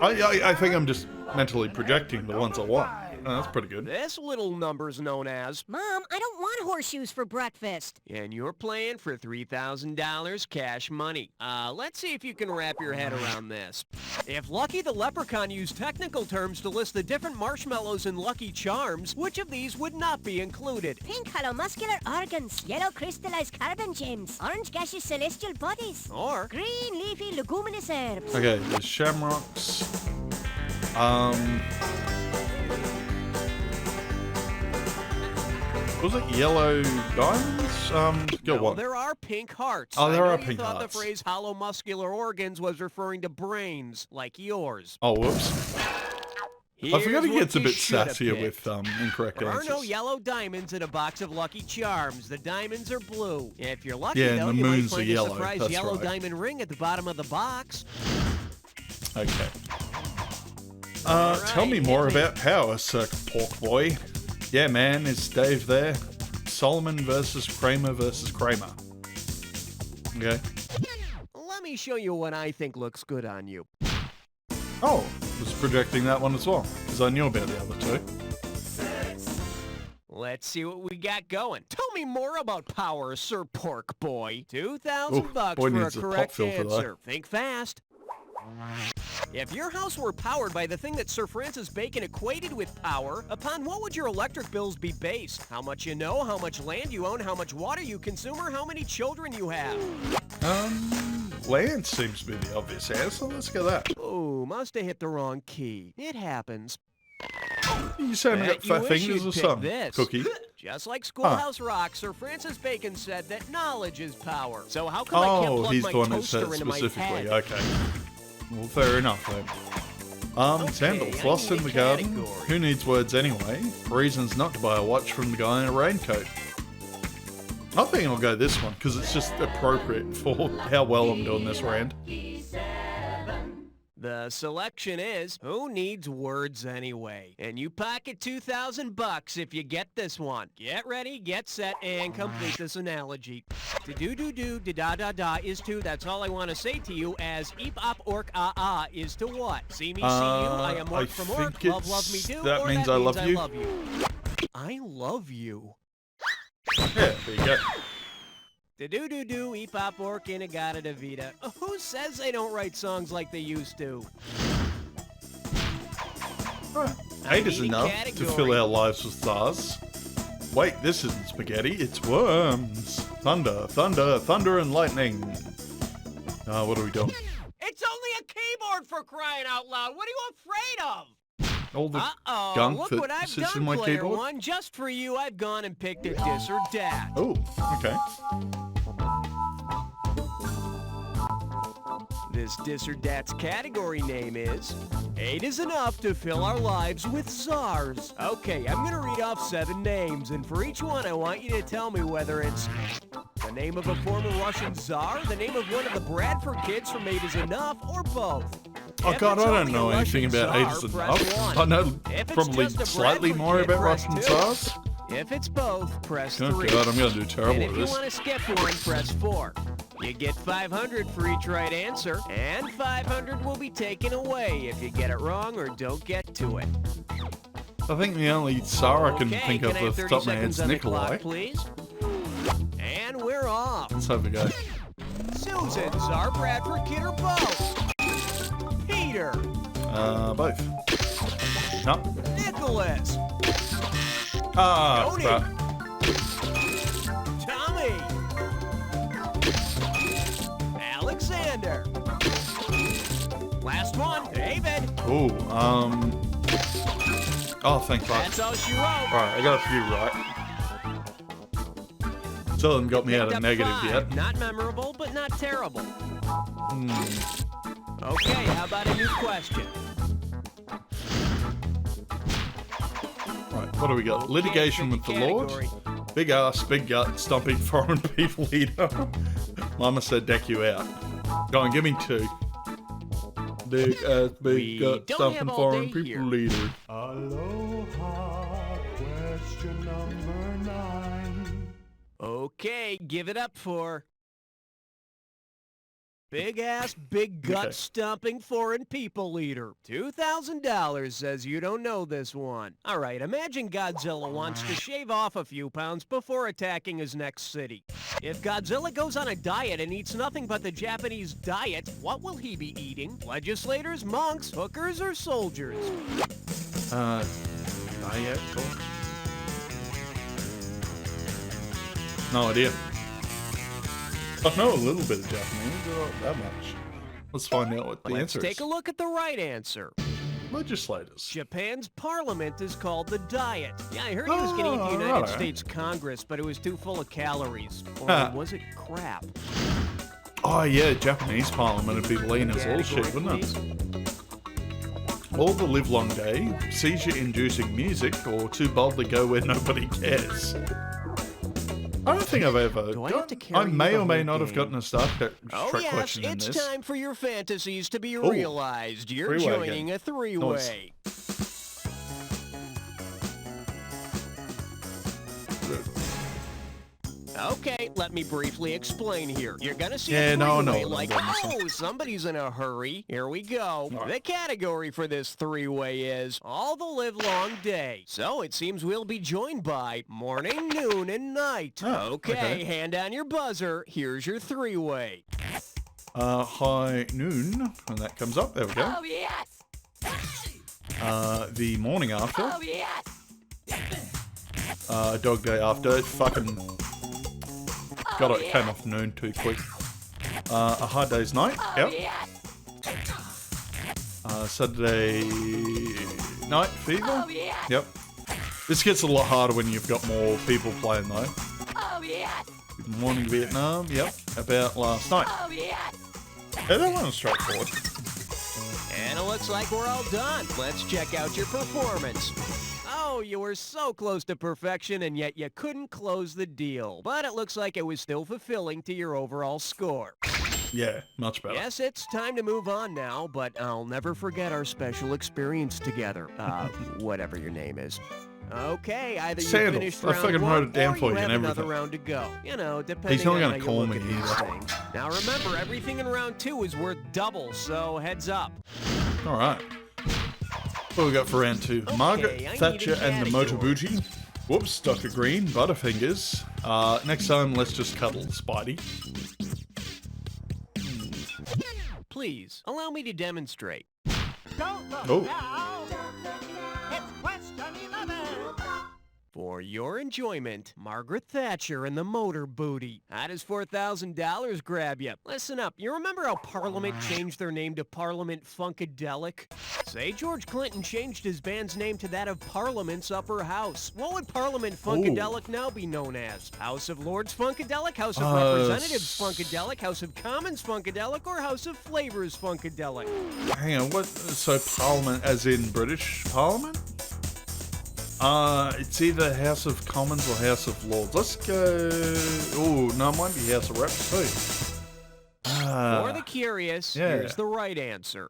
I think I'm just mentally projecting the ones I want. Oh, that's pretty good. This little number's known as... Mom, I don't want horseshoes for breakfast. And you're playing for $3,000 cash money. Let's see if you can wrap your head around this. If Lucky the Leprechaun used technical terms to list the different marshmallows in Lucky Charms, which of these would not be included? Pink hollow muscular organs, yellow crystallized carbon gems, orange gaseous celestial bodies, Or... green leafy leguminous herbs. Okay, there's shamrocks. Was it yellow diamonds? Go No, what? there are pink hearts. Oh, there I know are you pink thought hearts. the phrase hollow muscular organs was referring to brains, like yours. Oh, whoops. I forgot he gets a bit sassier with incorrect There are answers. no yellow diamonds in a box of Lucky Charms. The diamonds are blue. If you're lucky, Yeah, and though, the you might moons are find yellow, a surprise that's yellow right. diamond ring at the bottom of the box. Okay. All Tell me right, more hit me. about power, Circuit Pork Boy. Yeah, man, it's Dave there. Solomon versus Kramer versus Kramer. Okay. Let me show you what I think looks good on you. Oh, was projecting that one as well, because I knew about the other two. Let's see what we got going. Tell me more about power, Sir Pork Boy. $2,000 boy for a needs a pop correct filter, though. answer. Think fast. If your house were powered by the thing that Sir Francis Bacon equated with power, upon what would your electric bills be based? How much you know, how much land you own, how much water you consume, or how many children you have? Land seems to be the obvious answer. Let's go that. Oh, must have hit the wrong key. It happens. You saying I got Bet you fat wish fingers you'd or pick something? this. Cookie? Just like Schoolhouse Rock, Sir Francis Bacon said that knowledge is power. So how come I can't Oh, plug he's my the one who said toaster it into my specifically. head? Okay. Well, fair enough then. Sandals, I lost need in a the garden. category. Who needs words anyway? Reasons not to buy a watch from the guy in a raincoat. I think I'll go this one, because it's just appropriate for how well I'm doing this round. The selection is, who needs words anyway? And you pocket $2,000 if you get this one. Get ready, get set, and complete this analogy. To do, da da da is to, that's all I want to say to you, as eep op ork ah is to what? See me, see you, I am I orc from orc, think love me do, that or means that I means love you. I love you. I love you. Yeah, there you go. Do, eep op ork inagata da vida. Who says they don't write songs like they used to? Hate is need a enough to category. fill our lives with stars. Wait, this isn't spaghetti, it's worms. Thunder, thunder, thunder and lightning. What are we doing? It's only a keyboard for crying out loud. What are you afraid of? All the Uh-oh, gunk look that what I've sits done, in my player keyboard? one. Just for you, I've gone and picked a dis or dat. Oh, okay. This dis or dat's category name is 8 is enough to fill our lives with czars. Okay, I'm gonna read off 7 names, and for each one, I want you to tell me whether it's the name of a former Russian czar, the name of one of the Bradford kids from 8 is enough, or both. Oh If god, it's I don't only a know anything Russian about 8 czar, is press enough. 1. I know If it's probably just a slightly Bradford more kid, about press Russian 2. stars. If it's both, press Oh 3. god, I'm gonna do terrible And at if you this. want to skip one, press 4. You get 500 for each right answer, and 500 will be taken away if you get it wrong or don't get to it. I think the only Tsar I can Okay, think of can I have off the 30 top of my head seconds is on the Nikolai. clock, please? And we're off. Let's have a go. Susan, Czar, Bradford, Kid, or both? Peter, Both. No. Nicholas, Ah, Tony. crap. Tommy, Alexander. Last one, David. Ooh, oh, thank God. That's all she wrote. Alright, I got a few right. Still haven't got me out Picked of up negative 5. yet. Not memorable, but not terrible. Okay, how about a new question? Right, what do we got? Okay, Litigation pick with a the Lord. category. Big ass, big gut, stomping foreign people leader. Mama said deck you out. Go on, give me 2. Big ass, We big gut, don't stomping have all foreign day people here. leader. Aloha, question number 9. Okay, give it up for Big ass, big gut Okay. stomping foreign people eater. $2,000 says you don't know this one. All right, imagine Godzilla wants to shave off a few pounds before attacking his next city. If Godzilla goes on a diet and eats nothing but the Japanese diet, what will he be eating? Legislators, monks, hookers, or soldiers? Yeah, cool. No idea. I know a little bit of Japanese, but not that much. Let's find out what the Let's answer take is. a look at the right answer. Legislators. Japan's parliament is called the Diet. Yeah, I heard he was going to eat the United alright. States Congress, but it was too full of calories. Or Ah. was it crap? Oh yeah, Japanese parliament would be lean as all shit, Category, wouldn't please. it? All the livelong day, seizure-inducing music, or too boldly go where nobody cares. I don't think I've ever Do I have to got. carry I you may the or may whole not have game? gotten a Star Trek Oh yes, question in it's this. time for your fantasies to be Ooh. realized. You're Three-way joining game. a three-way. Okay, let me briefly explain here. You're gonna see Yeah, a no, three-way no, like, no, no, no. oh, somebody's in a hurry. Here we go. All right. The category for this three-way is all the live-long day. So it seems we'll be joined by morning, noon, and night. Oh, okay. Hand on your buzzer. Here's your three-way. High noon, when that comes up. There we go. Oh, yes! The morning after. Oh, yes! Dog day after. It fucking. God, it came off noon too quick. A hard day's night. Yep. Yes! Saturday night fever. Oh, yes! Yep. This gets a lot harder when you've got more people playing though. Oh, yes! Good morning, Vietnam. Yep. About last night. Oh, yes! Yeah, that one was straightforward. And it looks like we're all done. Let's check out your performance. Oh, you were so close to perfection, and yet you couldn't close the deal. But it looks like it was still fulfilling to your overall score. Yeah, much better. Yes, it's time to move on now, but I'll never forget our special experience together. Whatever your name is. Okay, either you Sandals. finished I round fucking one, wrote it down or for you you have and another everything. round to go. You know, depending He's not on gonna how you call look me at these either. things. Now remember, everything in round 2 is worth double, so heads up. All right. What we got for round 2? Okay, Margaret I need Thatcher a and the Motor category. Booty. Whoops, Dr. Green, Butterfingers. Next time, let's just cuddle, Spidey. Please, allow me to demonstrate. Don't look Oh. now. It's question 11. For your enjoyment, Margaret Thatcher and the Motor Booty. How does $4,000 grab you? Listen up, you remember how Parliament changed their name to Parliament Funkadelic? Say George Clinton changed his band's name to that of Parliament's Upper House. What would Parliament Funkadelic now be known as? House of Lords Funkadelic, House of Representatives Funkadelic, House of Commons Funkadelic, or House of Flavors Funkadelic? Hang on, what? So Parliament, as in British Parliament? It's either House of Commons or House of Lords. Let's go. Oh, no, it might be House of Reps too. For the curious, yeah. here's the right answer.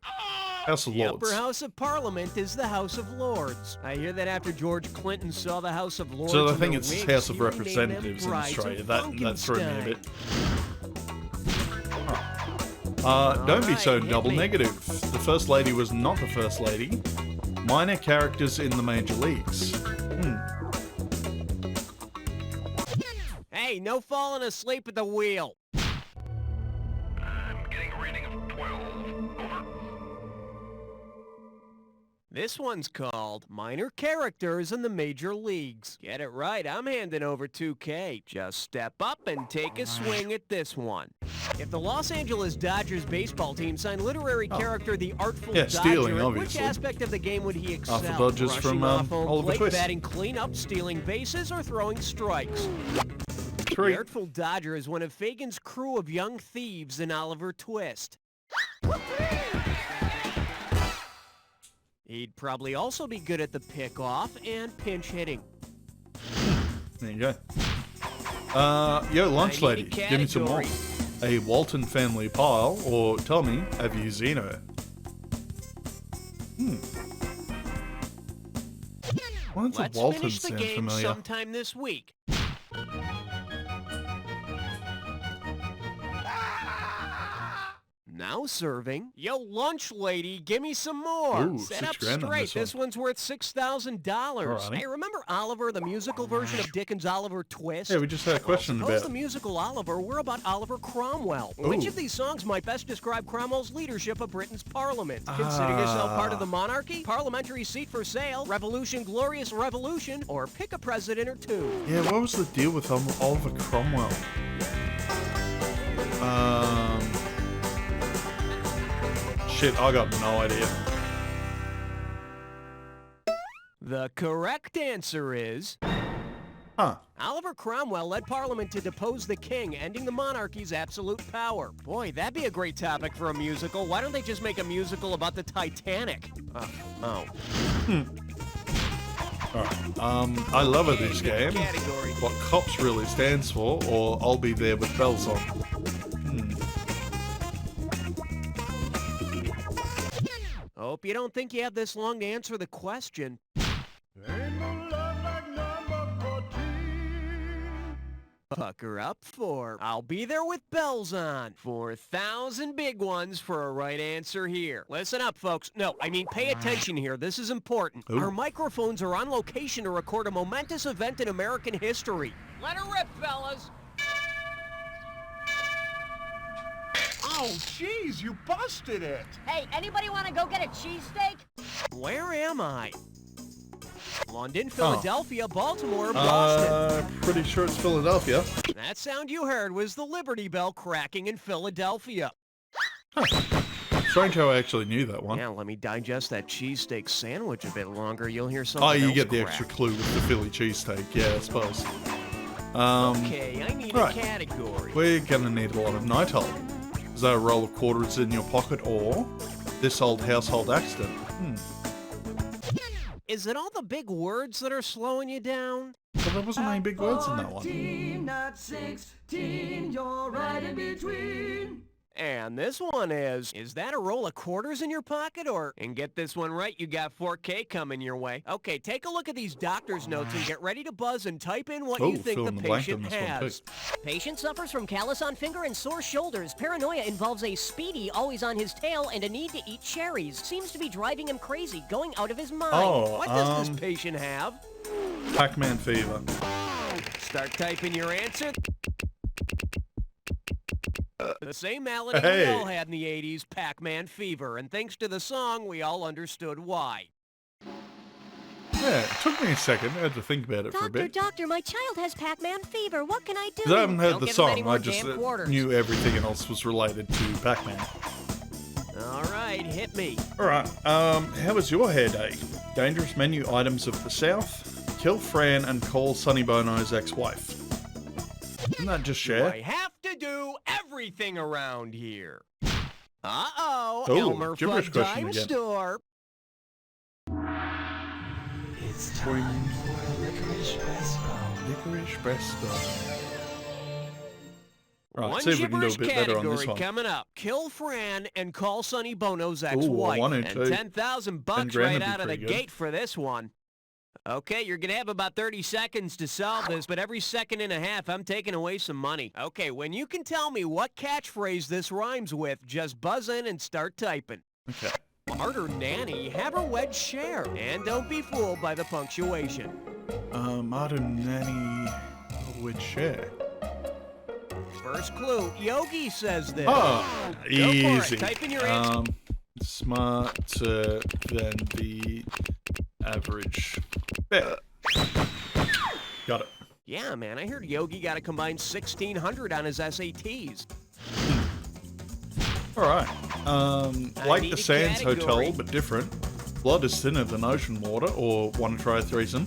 House of The Lords. upper house of Parliament is the House of Lords. I hear that after George Clinton saw the House of Lords, So I and think the it's wigs, House of he renamed them Representatives in Brides of Australia. That threw me a bit. Don't be so Alright, double hit me. negative. The First Lady was not the First Lady. Minor characters in the major leagues. Hey, no falling asleep at the wheel. I'm getting a reading of 12. Over. This one's called Minor Characters in the Major Leagues. Get it right, I'm handing over 2K. Just step up and take a swing at this one. If the Los Angeles Dodgers baseball team signed literary character the Artful Yeah, Dodger, stealing, in which obviously. aspect of the game would he excel? Artful Dodgers Rushing from, off home Oliver plate, Twist. batting cleanup, stealing bases, or throwing strikes? 3. The Artful Dodger is one of Fagin's crew of young thieves in Oliver Twist. He'd probably also be good at the pickoff and pinch hitting. There you go. Yo, lunch I need a lady, give me some more. category. A Walton family pile, or tell me, have you seen her? Why does a Let's Walton finish the sound game familiar? sometime this week. Now serving. Yo, lunch lady, give me some more. Ooh, Set $6 up grand on straight. this one. This one's worth $6,000. Alrighty. Hey, remember Oliver, the musical version of Dickens' Oliver Twist? Yeah, we just had a question Suppose about. the musical Oliver, we're about Oliver Cromwell. Which Ooh. of these songs might best describe Cromwell's leadership of Britain's parliament? Consider yourself part of the monarchy, parliamentary seat for sale, revolution, glorious revolution, or pick a president or two. Yeah, what was the deal with Oliver Cromwell? Shit, I got no idea. The correct answer is... Huh. Oliver Cromwell led Parliament to depose the king, ending the monarchy's absolute power. Boy, that'd be a great topic for a musical. Why don't they just make a musical about the Titanic? Oh. Alright. I love it, this game. Category. What COPS really stands for, or I'll be there with bells on. Hope you don't think you have this long to answer the question. Ain't no love like number 14. Pucker up for I'll be there with bells on. 4,000 big ones for a right answer here. Listen up, folks. No, I mean pay attention here. This is important. Ooh. Our microphones are on location to record a momentous event in American history. Let her rip, fellas. Oh, jeez, you busted it. Hey, anybody want to go get a cheesesteak? Where am I? London, Philadelphia, Baltimore, Boston. Pretty sure it's Philadelphia. That sound you heard was the Liberty Bell cracking in Philadelphia. Strange how I actually knew that one. Yeah, let me digest that cheesesteak sandwich a bit longer. You'll hear something Oh, you else get the crack. extra clue with the Philly cheesesteak. Yeah, I suppose. Okay, I need right. a category. We're gonna need a lot of night-hold. Is that a roll of quarters in your pocket, or this old household accident? Is it all the big words that are slowing you down? But there wasn't any big words in that one. Not 16, you're right in between. And this one is that a roll of quarters in your pocket, or, and get this one right, you got 4K coming your way. Okay, take a look at these doctor's notes and get ready to buzz and type in what you think fill the in the blank on patient this one, has. too. Patient suffers from callus on finger and sore shoulders. Paranoia involves a Speedy always on his tail and a need to eat cherries. Seems to be driving him crazy, going out of his mind. Oh, What does this patient have? Pac-Man fever. Start typing your answer. The same malady Hey. we all had in the 80s, Pac-Man fever, and thanks to the song, we all understood why. Yeah, it took me a second. I had to think about it for a bit. Doctor, my child has Pac-Man fever. What can I do? 'Cause I haven't heard Don't the give him any song. more I just damn quarters. knew everything else was related to Pac-Man. All right, hit me. All right. How was your hair day? Dangerous menu items of the South. Kill Fran and call Sonny Bono's ex-wife. Isn't that just I share? have to do everything around here. Uh-oh, Oh, Elmer gibberish Fudd question Dime again. Store. It's time for Licorice Breast. Right, One see if we can do a gibberish bit better on this category one. coming up. Kill Fran and call Sonny Bono's Ooh, ex-wife. 1 and And 2. 10,000 bucks 10 grand right would be out of the pretty good. gate for this one. Okay, you're gonna have about 30 seconds to solve this, but every second and a half, I'm taking away some money. Okay, when you can tell me what catchphrase this rhymes with, just buzz in and start typing. Okay. Martyr Nanny, have her wedge share. And don't be fooled by the punctuation. Modern Nanny with share. First clue, Yogi says this. Oh, Go for easy. it. Type in your answer. Smarter than the average. Yeah. Got it. Yeah, man, I heard Yogi got a combined 1,600 on his SATs. All right. Like need the a Sands category. Hotel, but different. Blood is thinner than ocean water, or want to try a threesome?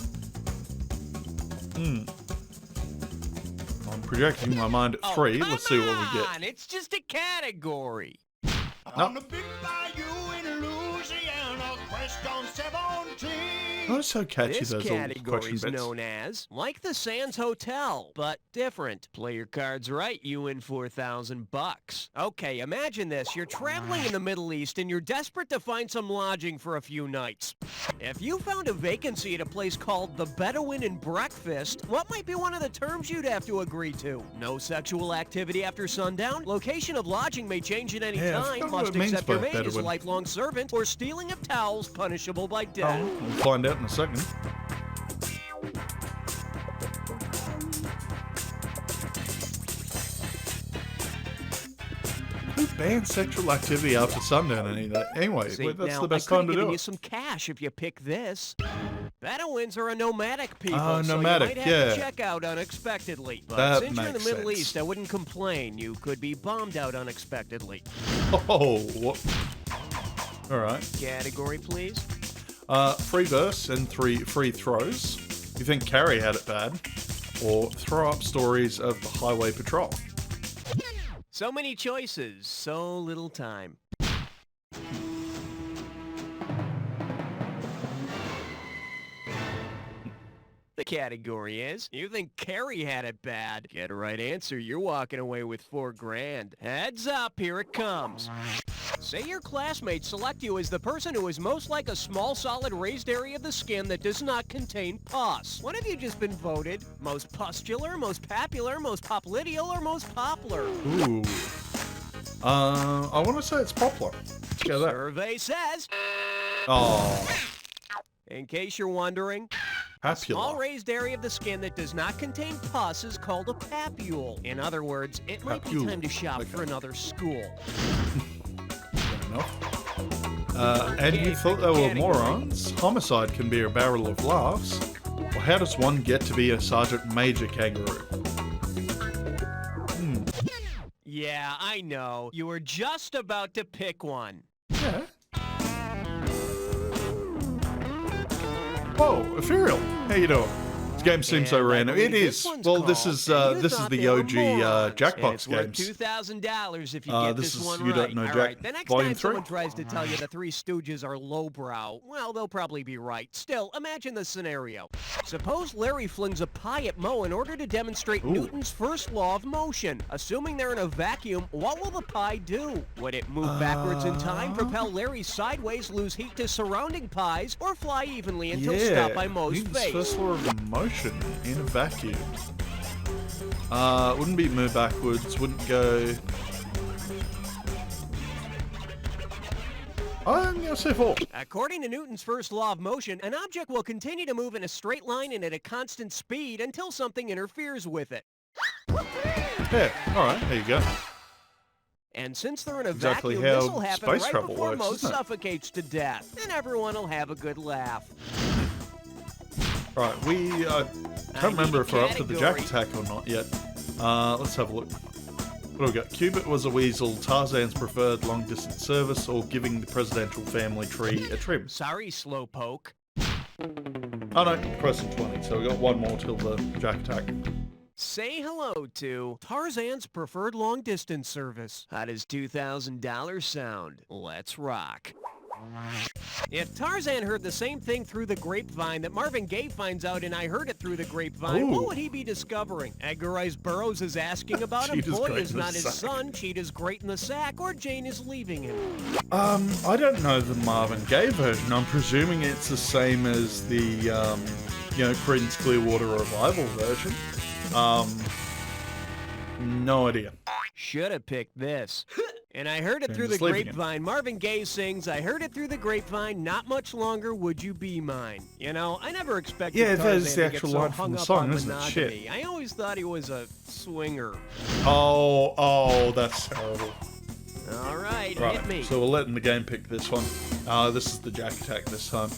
I'm projecting my mind at 3. Let's see what we get. Come on, it's just a category. On the big bayou in Louisiana, quest on 17. Oh, so catchy, This those little category question is bits. known as Like the Sands Hotel, but different. Play your cards right, you win $4,000. Okay, imagine this. You're traveling in the Middle East and you're desperate to find some lodging for a few nights. If you found a vacancy at a place called the Bedouin and Breakfast, what might be one of the terms you'd have to agree to? No sexual activity after sundown, location of lodging may change at any Yeah, I time, forgot what must it means accept your by maid as a Bedouin. lifelong servant, or stealing of towels punishable by death. Oh, we'll find out in a second. Who bans sexual activity after sundown anyway? See, That's now, the best I time could to have given do you it. some cash if you pick this. Bedouins are a nomadic people, Oh, so nomadic, you might have yeah. to check out unexpectedly. But That since you're in the makes Middle sense. East, I wouldn't complain. You could be bombed out unexpectedly. Oh, what? All right. Category, please. Free verse and 3 free throws. You think Carrie had it bad? Or throw up stories of the highway patrol? So many choices, so little time. The category is, you think Carrie had it bad. Get a right answer, you're walking away with $4,000. Heads up, here it comes. Say your classmates select you as the person who is most like a small, solid raised area of the skin that does not contain pus. What have you just been voted? Most pustular, most papular, most popliteal, or most poplar? Ooh. I want to say it's poplar. Let's go there. Survey says, Oh, in case you're wondering, a small papula. raised area of the skin that does not contain pus is called a papule. In other words, it might be Papule. time to shop for another school. Fair enough. And you thought they were morons? Homicide can be a barrel of laughs. Well, how does one get to be a sergeant major kangaroo? Yeah, I know. You were just about to pick one. Yeah. Whoa, Ethereal. How you doing? This game seems so And I random. believe It this is. one's Well, this called, is and you this is thought the they were OG morons. Jackbox It's worth games. $2,000 if you get this this is one You right. Don't Know All Jack right, the next Volume time 3. someone tries to tell you the Three Stooges are lowbrow, well, they'll probably be right. Still, imagine the scenario. Suppose Larry flings a pie at Moe in order to demonstrate Ooh. Newton's first law of motion. Assuming they're in a vacuum, what will the pie do? Would it move backwards in time, propel Larry sideways, lose heat to surrounding pies, or fly evenly until stopped by Moe's Newton's face? first law of motion in a vacuum. Wouldn't be move backwards. Wouldn't go. I'm gonna say 4. According to Newton's first law of motion, an object will continue to move in a straight line and at a constant speed until something interferes with it. Yeah. All right. There you go. And since they're in a Exactly vacuum, how this will happen space right travel before works, Moe isn't it? suffocates to death, and everyone will have a good laugh. Right. I can't remember if we're up to the Jack Attack or not yet. Let's have a look. What do we got? Cubit was a weasel, Tarzan's preferred long-distance service, or giving the presidential family tree a trim. Sorry, Slowpoke. Oh no, question 20, so we got one more till the Jack Attack. Say hello to Tarzan's preferred long-distance service. How does $2,000 sound? Let's rock. If Tarzan heard the same thing through the grapevine that Marvin Gaye finds out and I heard it through the grapevine, Ooh. what would he be discovering? Edgar Rice Burroughs is asking about him, Cheetah's Boy great is in the not his sack. son, Cheetah's great in the sack, or Jane is leaving him. I don't know the Marvin Gaye version. I'm presuming it's the same as the, Creedence Clearwater Revival version. No idea. Should have picked this. And I heard it through the just leaving it. grapevine. Marvin Gaye sings, I heard it through the grapevine, not much longer would you be mine. You know, I never expected Yeah, that Tarzan is the to get actual so line hung from the up song, on isn't it? monogamy. Shit. I always thought he was a swinger. Oh, that's terrible. All right, Right, hit me. so we're letting the game pick this one. This is the Jack Attack this time.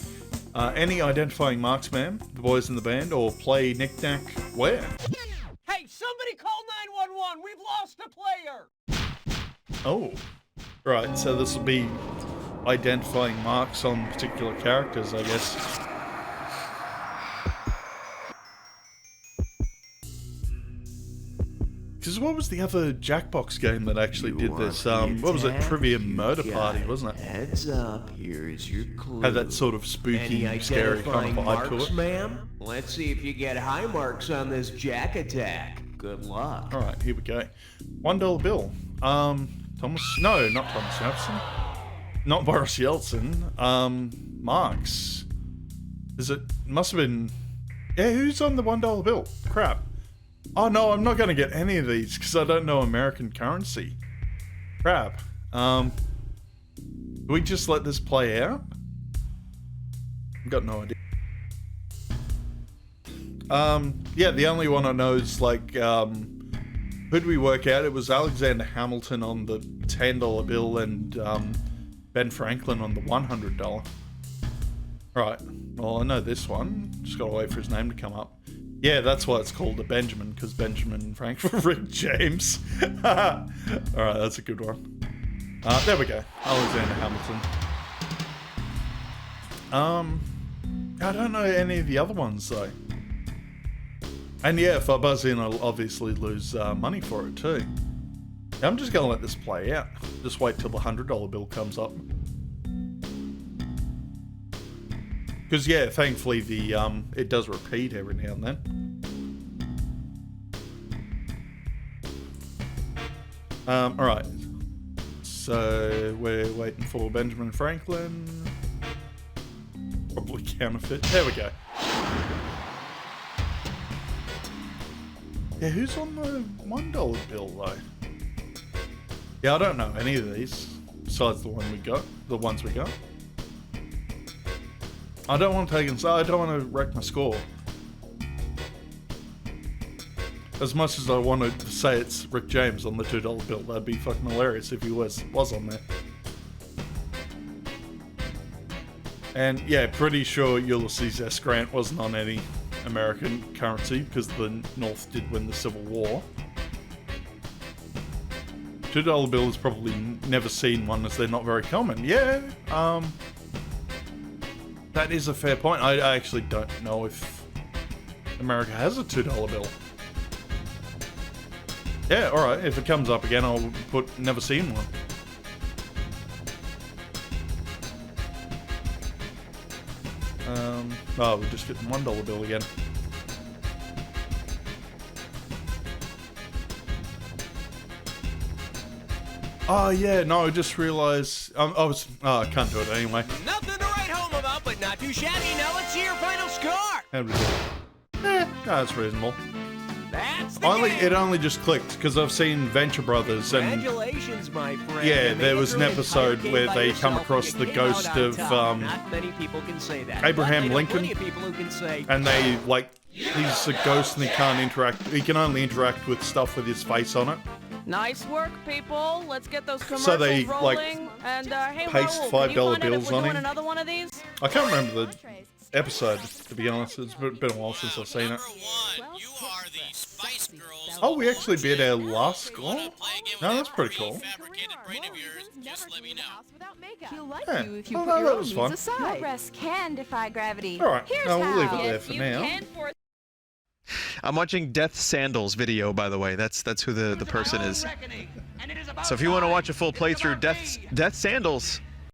Any identifying marks, ma'am? The boys in the band, or play knick-knack where? Hey, somebody call 911. We've lost a player. Oh, right. So this will be identifying marks on particular characters, I guess. because what was the other Jackbox game that actually did this? What was it? Trivium Murder Party, wasn't it? Heads up, here's your clue. Had that sort of spooky, scary kind of vibe to it. Ma'am? Let's see if you get high marks on this Jack attack. Good luck. All right, here we go. $1 bill. Not Thomas Jefferson. Not Boris Yeltsin. Marx. Must have been... Yeah, who's on the $1 bill? Crap. Oh no, I'm not going to get any of these because I don't know American currency. Crap. Do we just let this play out? I've got no idea. Yeah, the only one I know is like, who'd we work out? It was Alexander Hamilton on the $10 bill and Ben Franklin on the $100. Right, well I know this one. Just gotta wait for his name to come up. Yeah, that's why it's called a Benjamin, because Benjamin Franklin Rick James. Alright, that's a good one. There we go. Alexander Hamilton. I don't know any of the other ones though. And yeah, if I buzz in, I'll obviously lose money for it too. I'm just gonna let this play out. Just wait till the $100 bill comes up. Because yeah, thankfully the it does repeat every now and then. Alright. So we're waiting for Benjamin Franklin. Probably counterfeit. There we go. Yeah, who's on the $1 bill though? Yeah, I don't know any of these besides the ones we got. I don't want to take inside. I don't want to wreck my score. As much as I wanted to say it's Rick James on the $2 bill, that'd be fucking hilarious if he was on there. And yeah, pretty sure Ulysses S. Grant wasn't on any American currency because the North did win the Civil War. $2 bill has probably never seen one as they're not very common. Yeah, that is a fair point. I actually don't know if America has a $2 bill. Yeah, alright, if it comes up again, I'll put never seen one. Oh, we're just getting $1 bill again. Oh yeah, no, I just realised I can't do it anyway. Nothing to write home about, but not too shabby. Now let's see your final score. How did we do? No, that's reasonable. That's the game. It only just clicked because I've seen Venture Brothers and Congratulations, my friend. yeah, there was an episode where they come across the ghost of Not many people can say that. Abraham but I know Lincoln. plenty of people who can say, and they like he's a ghost and he can't interact. He can only interact with stuff with his face on it. Nice work, people. Let's get those commercials So they, like, rolling. And hey, paste Raoul, can you $5 find out if bills we're on doing him? another one of these? I can't remember the episode, to be honest. It's been a while since I've seen it. Number one, you are the Spice Girls. Oh, we actually beat our last score? Wanna play a game No, with that's that pretty cool. prefabricated brain of yours? Just let me know. He'll like Yeah. you if you Oh, put no, your that own was needs fun. aside. Your breasts can defy gravity. Alright, Here's no, we'll how. leave it there for now. I'm watching Death Sandals video, by the way. That's who the person is. So if you want to watch a full playthrough, Death Sandals,